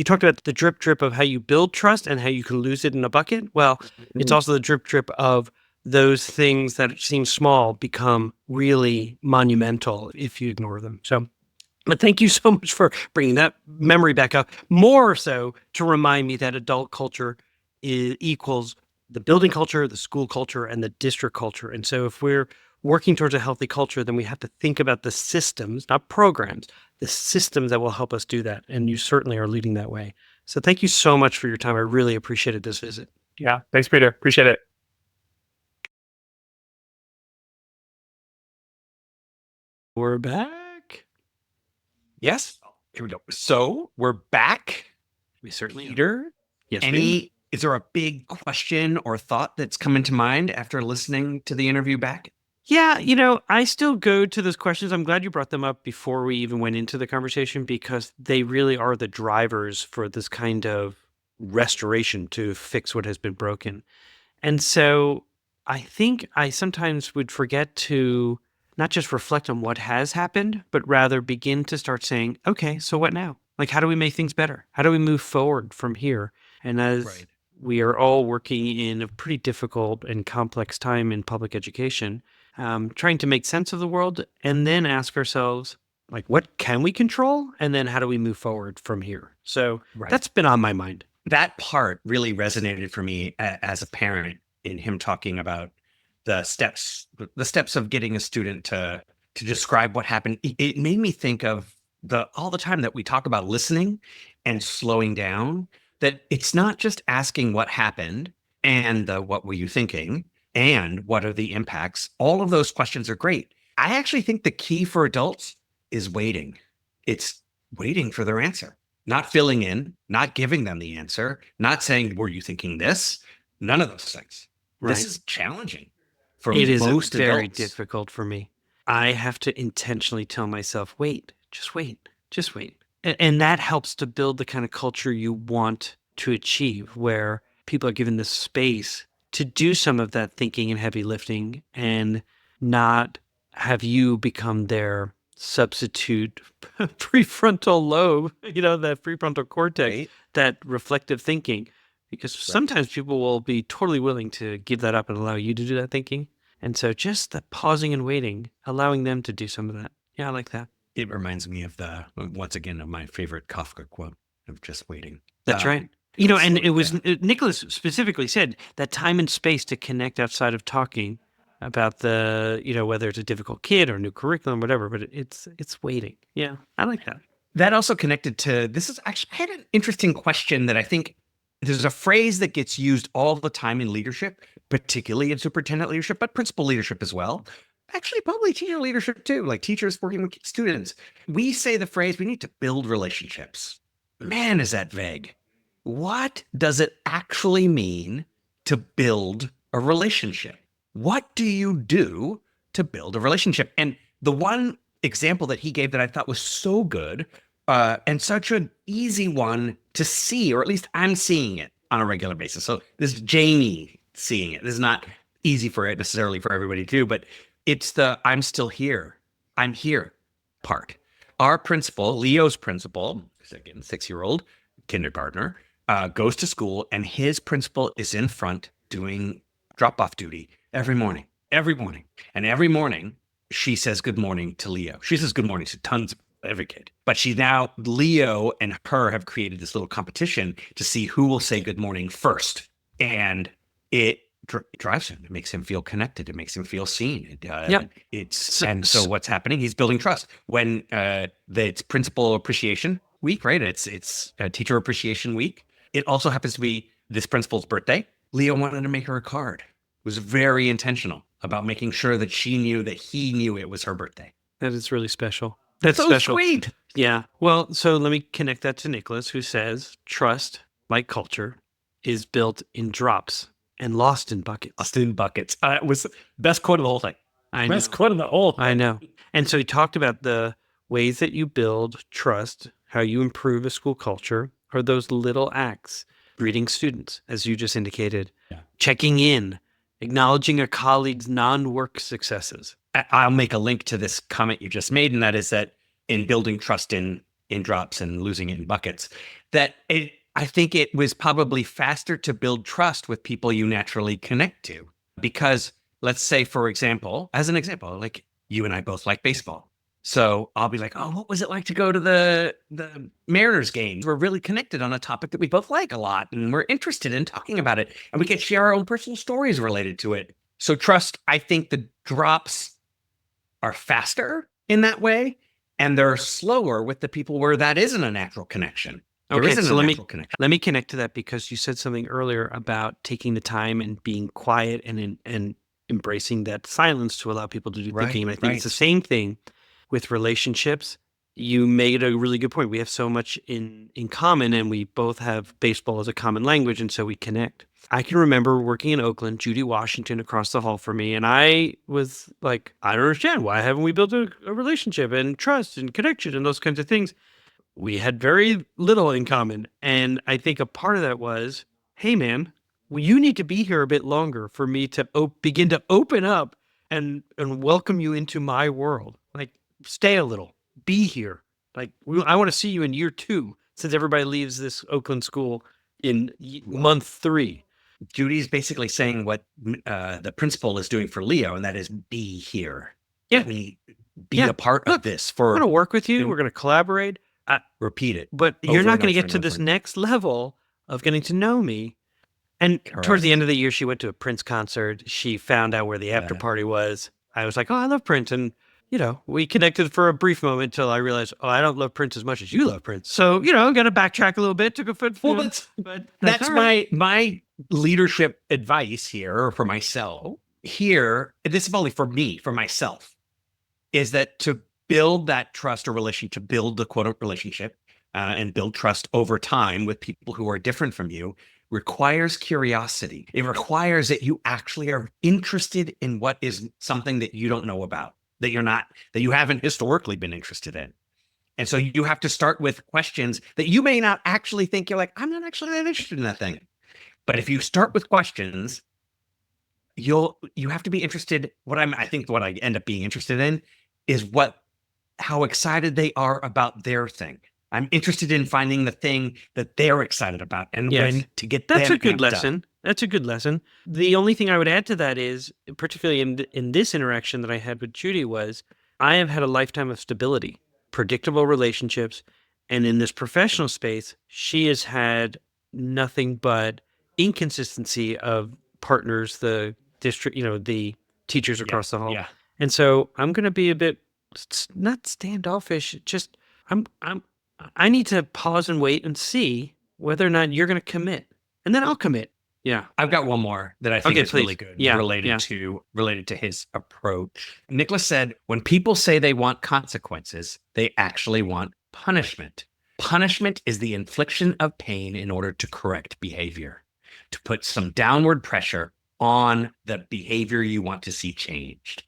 talked about the drip of how you build trust and how you can lose it in a bucket. Well, it's also the drip of those things that seem small become really monumental if you ignore them. So, but thank you so much for bringing that memory back up, more so to remind me that adult culture equals the building culture, the school culture, and the district culture. And so if we're working towards a healthy culture, then we have to think about the systems, not programs, the systems that will help us do that. And you certainly are leading that way. So thank you so much for your time. I really appreciated this visit. Yeah. Thanks, Peter. Appreciate it. We're back. Yes. Here we go. So we're back. We certainly are. Peter, Yes, we is there a big question or thought that's come into mind after listening to the interview back? Yeah, I still go to those questions. I'm glad you brought them up before we even went into the conversation, because they really are the drivers for this kind of restoration to fix what has been broken. And so I think I sometimes would forget to not just reflect on what has happened, but rather begin to start saying, okay, so what now? Like, how do we make things better? How do we move forward from here? And as we are all working in a pretty difficult and complex time in public education, trying to make sense of the world and then ask ourselves, like, what can we control? And then how do we move forward from here? So that's been on my mind. That part really resonated for me as a parent, in him talking about the steps of getting a student to describe what happened. It made me think of all the time that we talk about listening and slowing down, that it's not just asking what happened and what were you thinking and what are the impacts. All of those questions are great. I actually think the key for adults is waiting. It's waiting for their answer, not filling in, not giving them the answer, not saying, were you thinking this? None of those things. Right. This is challenging for It is most very adults. difficult for me. I have to intentionally tell myself, wait, just wait, just wait. And that helps to build the kind of culture you want to achieve, where people are given the space to do some of that thinking and heavy lifting, and not have you become their substitute prefrontal lobe, that prefrontal cortex, Right. that reflective thinking. Because sometimes people will be totally willing to give that up and allow you to do that thinking. And so just the pausing and waiting, allowing them to do some of that. Yeah, I like that. It reminds me of once again, of my favorite Kafka quote of just waiting. That's right. And it was Nicholas specifically said that time and space to connect outside of talking about the, whether it's a difficult kid or a new curriculum, whatever, but it's waiting. Yeah, I like that. That also connected to, this is actually, I had an interesting question that I think there's a phrase that gets used all the time in leadership, particularly in superintendent leadership, but principal leadership as well. Actually, probably teacher leadership too, like teachers working with students. We say the phrase, we need to build relationships. Man, is that vague. What does it actually mean to build a relationship? What do you do to build a relationship? And the one example that he gave that I thought was so good, and such an easy one to see, or at least I'm seeing it on a regular basis. So this is Jamie seeing it. This is not easy for it necessarily for everybody to do, but it's the I'm still here. I'm here part. Our principal, Leo's principal, again, 6-year-old kindergartner, goes to school, and his principal is in front doing drop-off duty every morning. And every morning she says good morning to Leo. She says good morning to tons of every kid. But Leo and her have created this little competition to see who will say good morning first. And it drives him. It makes him feel connected. It makes him feel seen. So what's happening? He's building trust. When it's Principal Appreciation Week, right? It's Teacher Appreciation Week. It also happens to be this principal's birthday. Leo wanted to make her a card. It was very intentional about making sure that she knew that he knew it was her birthday. That is really special. That's so special. Sweet. Yeah. Well, so let me connect that to Nicholas, who says trust, like culture, is built in drops and lost in buckets. It was the best quote of the whole thing. Best quote of the whole thing. I know. And so he talked about the ways that you build trust, how you improve a school culture, are those little acts. Greeting students, as you just indicated, checking in, acknowledging a colleague's non-work successes. I'll make a link to this comment you just made, and that is that in building trust in drops and losing it in buckets, I think it was probably faster to build trust with people you naturally connect to. Because let's say, for example, like you and I both like baseball. So I'll be like, oh, what was it like to go to the Mariners games? We're really connected on a topic that we both like a lot, and we're interested in talking about it. And we can share our own personal stories related to it. So trust, I think the drops are faster in that way, and they're slower with the people where that isn't a natural connection. There Okay, isn't so a natural connection. let me connect to that because you said something earlier about taking the time and being quiet and embracing that silence to allow people to do Right, thinking. And I think it's the right. same thing with relationships. You made a really good point. We have so much in common, and we both have baseball as a common language, and so we connect. I can remember working in Oakland, Judy Washington across the hall from me, and I was like, I don't understand. Why haven't we built a relationship and trust and connection and those kinds of things? We had very little in common. And I think a part of that was, hey, man, well, you need to be here a bit longer for me to begin to open up and welcome you into my world. Like, stay a little, be here. Like, I want to see you in year 2 since everybody leaves this Oakland school in month 3. Judy's basically saying what the principal is doing for Leo, and that is be here. Yeah. Let me be a part of this. We're going to work with you. We're going to collaborate. Repeat it. But you're not going to over get to and this over. next level of getting to know me. And towards Correct. the end of the year, she went to a Prince concert. She found out where the after party was. I was like, oh, I love Prince. And, we connected for a brief moment until I realized, oh, I don't love Prince as much as you love Prince. So, I'm going to backtrack a little bit. Took a foot. Well, but that's all right. my leadership advice here for myself. Here, this is only for me, for myself, is that to build that trust or relationship, to build the quote-unquote relationship and build trust over time with people who are different from you requires curiosity. It requires that you actually are interested in what is something that you don't know about, that you haven't historically been interested in. And so you have to start with questions that you may not actually think you're like, I'm not actually that interested in that thing. But if you start with questions, you have to be interested. I think what I end up being interested in is how excited they are about their thing. I'm interested in finding the thing that they're excited about and when to get That's them a good amped lesson. up. That's a good lesson. The only thing I would add to that is, particularly in this interaction that I had with Judy, was I have had a lifetime of stability, predictable relationships, and in this professional space, she has had nothing but inconsistency of partners, the district, the teachers across the hall. Yeah. And so I'm going to be a bit not standoffish. Just I need to pause and wait and see whether or not you're going to commit, and then I'll commit. Yeah. I've got one more that I think is really good related to his approach. Nicholas said, when people say they want consequences, they actually want punishment. Punishment is the infliction of pain in order to correct behavior, to put some downward pressure on the behavior you want to see changed.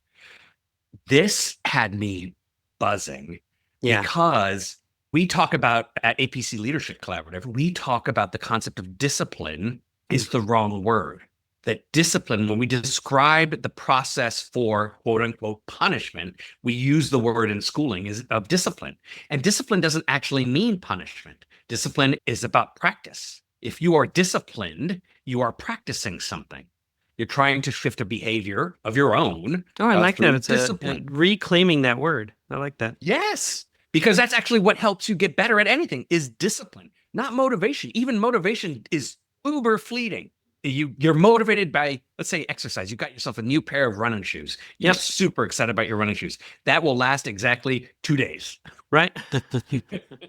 This had me buzzing because we talk about at APC Leadership Collaborative, we talk about the concept of discipline is the wrong word. That discipline, when we describe the process for quote unquote punishment, we use the word in schooling of discipline. And discipline doesn't actually mean punishment. Discipline is about practice. If you are disciplined, you are practicing something. You're trying to shift a behavior of your own. Oh, I like that. It's discipline. Reclaiming that word. I like that. Yes, because that's actually what helps you get better at anything is discipline, not motivation. Even motivation is uber fleeting. You're motivated by, let's say, exercise. You got yourself a new pair of running shoes. You're super excited about your running shoes. That will last exactly 2 days. Right?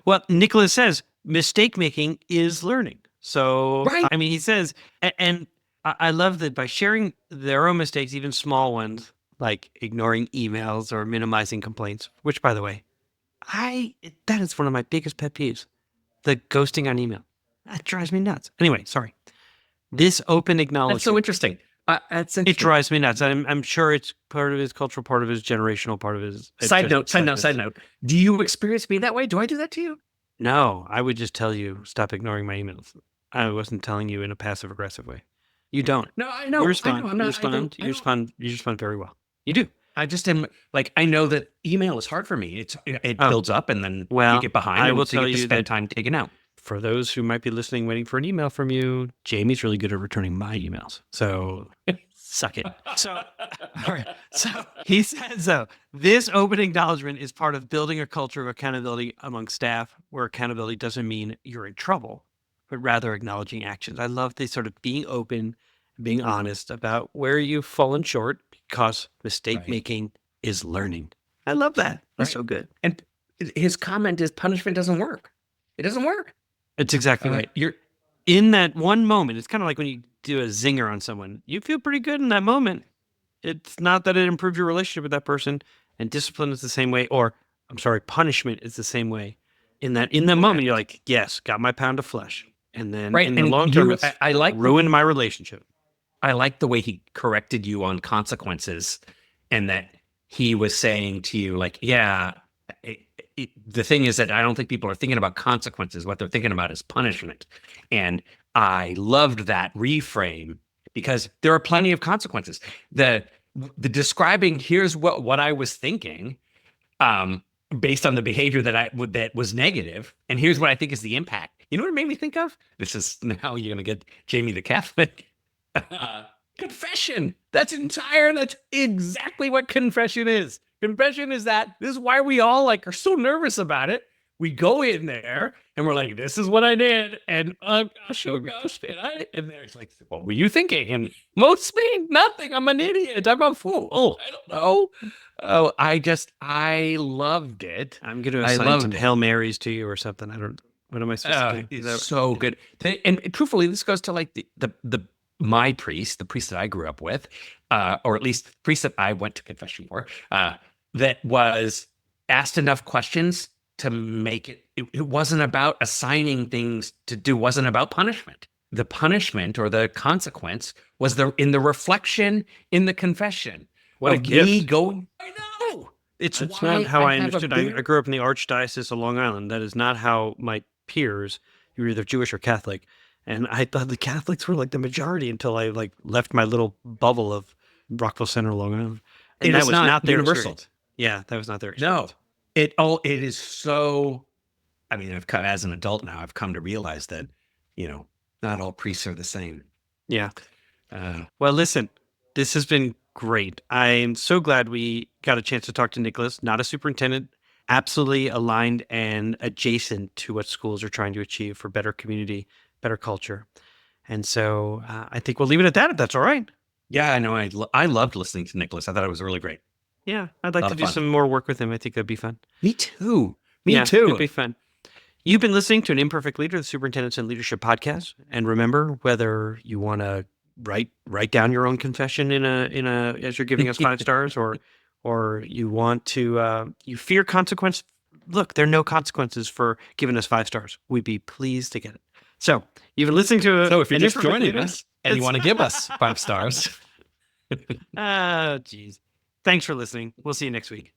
Well, Nicholas says mistake making is learning. So, right. I mean, he says, and I love that by sharing their own mistakes, even small ones, like ignoring emails or minimizing complaints, which, by the way, that is one of my biggest pet peeves, the ghosting on email. That drives me nuts. Anyway, sorry. This open acknowledgement. That's so interesting. It drives me nuts. I'm sure it's part of his cultural, part of his generational, part of his... Side note. Do you experience me that way? Do I do that to you? No, I would just tell you, stop ignoring my emails. I wasn't telling you in a passive aggressive way. You don't. No, I know. You respond. You respond very well. You do. I just am like, I know that email is hard for me. It builds up and then you get behind. I will tell you spend that time taking out. For those who might be listening, waiting for an email from you, Jamie's really good at returning my emails. So suck it. So, all right. So he says, this open acknowledgement is part of building a culture of accountability among staff, where accountability doesn't mean you're in trouble, but rather acknowledging actions. I love this sort of being open being honest about where you've fallen short, because mistake Right. making is learning. I love that. That's Right. so good. And his comment is punishment doesn't work. It doesn't work. It's exactly right. You're In that one moment, it's kind of like when you do a zinger on someone. You feel pretty good in that moment. It's not that it improved your relationship with that person, and discipline is the same way, or I'm sorry, punishment is the same way. In that moment, you're like, yes, got my pound of flesh. And then right. in the And long term, you, it's I like ruined my relationship. I like the way he corrected you on consequences, and that he was saying to you, like, yeah, the thing is that I don't think people are thinking about consequences. What they're thinking about is punishment. And I loved that reframe because there are plenty of consequences. The describing, here's what I was thinking, based on the behavior that was negative, and here's what I think is the impact. You know what it made me think of? This is now you're gonna get Jamie the Catholic. Confession. That's exactly what confession is. Confession is that. This is why we all are so nervous about it. We go in there and we're like, this is what I did. And gosh, oh gosh. And there's like, what were you thinking? And most me, nothing. I'm an idiot. I'm a fool. Oh, I don't know. Oh, I loved it. I'm going to I assign loved some it. Hail Marys to you or something. I don't, what am I supposed to do? It's so good. And truthfully, this goes to like my priest, the priest that I grew up with, or at least the priest that I went to confession for, that was asked enough questions to make it wasn't about assigning things to do, wasn't about punishment. The punishment or the consequence was in the reflection in the confession. What a gift. I know. That's not how I understood. I grew up in the Archdiocese of Long Island. That is not how my peers, you were either Jewish or Catholic. And I thought the Catholics were like the majority until I left my little bubble of Rockville Center, Long Island. And It that is was not not their universal. experience. Yeah, that was not their No, experience. it is so. I mean, as an adult now, I've come to realize that, not all priests are the same. Yeah. Well, listen, this has been great. I'm so glad we got a chance to talk to Nicholas, not a superintendent, absolutely aligned and adjacent to what schools are trying to achieve for better community, better culture. And so I think we'll leave it at that, if that's all right. Yeah, I know. I loved listening to Nicholas. I thought it was really great. Yeah, I'd like Lot to of do fun. some more work with him. I think that'd be fun. Me too. It'd be fun. You've been listening to An Imperfect Leader, the Superintendents and Leadership Podcast. And remember, whether you want to write down your own confession in a as you're giving us 5 stars, or you want to you fear consequence. Look, there are no consequences for giving us 5 stars. We'd be pleased to get it. So you've been listening to. So if you're An just Imperfect joining Leader, us and you want to give us 5 stars, oh, geez. Thanks for listening. We'll see you next week.